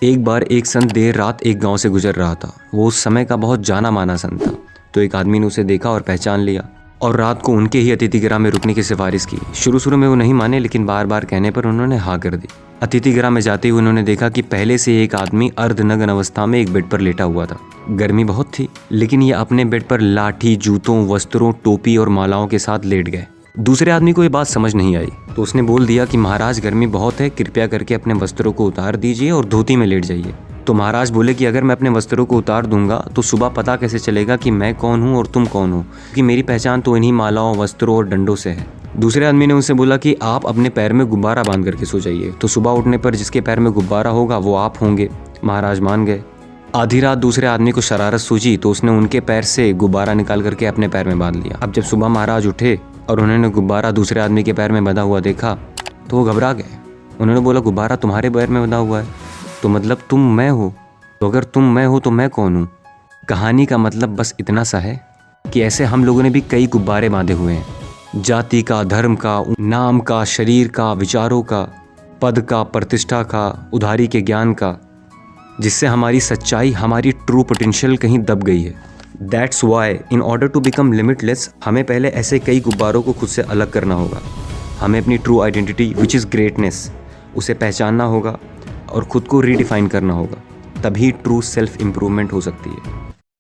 एक बार एक संत देर रात एक गांव से गुजर रहा था। वो उस समय का बहुत जाना माना संत था। तो एक आदमी ने उसे देखा और पहचान लिया और रात को उनके ही अतिथि गृह में रुकने की सिफारिश की। शुरू में वो नहीं माने, लेकिन बार बार कहने पर उन्होंने हाँ कर दी। अतिथि गृह में जाते हुए उन्होंने देखा कि पहले से एक आदमी अर्धनग्न अवस्था में एक बेड पर लेटा हुआ था। गर्मी बहुत थी, लेकिन ये अपने बेड पर लाठी, जूतों, वस्त्रों, टोपी और मालाओं के साथ लेट गए। दूसरे आदमी को ये बात समझ नहीं आई, तो उसने बोल दिया कि महाराज, गर्मी बहुत है, कृपया करके अपने वस्त्रों को उतार दीजिए और धोती में लेट जाइए। तो महाराज बोले कि अगर मैं अपने वस्त्रों को उतार दूंगा तो सुबह पता कैसे चलेगा कि मैं कौन हूँ और तुम कौन हो, क्योंकि मेरी पहचान तो इन्हीं मालाओं, वस्त्रों और डंडों से है। दूसरे आदमी ने उनसे बोला कि आप अपने पैर में गुब्बारा बांध करके सो जाइए, तो सुबह उठने पर जिसके पैर में गुब्बारा होगा वो आप होंगे। महाराज मान गए। आधी रात दूसरे आदमी को शरारत सूझी, तो उसने उनके पैर से गुब्बारा निकाल करके अपने पैर में बांध लिया। अब जब सुबह महाराज उठे और उन्होंने गुब्बारा दूसरे आदमी के पैर में बंधा हुआ देखा तो वो घबरा गए। उन्होंने बोला, गुब्बारा तुम्हारे पैर में बंधा हुआ है, तो मतलब तुम मैं हो? तो अगर तुम मैं हो तो मैं कौन हूँ? कहानी का मतलब बस इतना सा है कि ऐसे हम लोगों ने भी कई गुब्बारे बांधे हुए हैं। जाति का, धर्म का, नाम का, शरीर का, विचारों का, पद का, प्रतिष्ठा का, उधारी के ज्ञान का, जिससे हमारी सच्चाई, हमारी ट्रू पोटेंशियल कहीं दब गई है। That's why in order to become limitless हमें पहले ऐसे कई गुब्बारों को खुद से अलग करना होगा। हमें अपनी true identity which is greatness, उसे पहचानना होगा और ख़ुद को रीडिफाइन करना होगा। तभी ट्रू सेल्फ इम्प्रूवमेंट हो सकती है।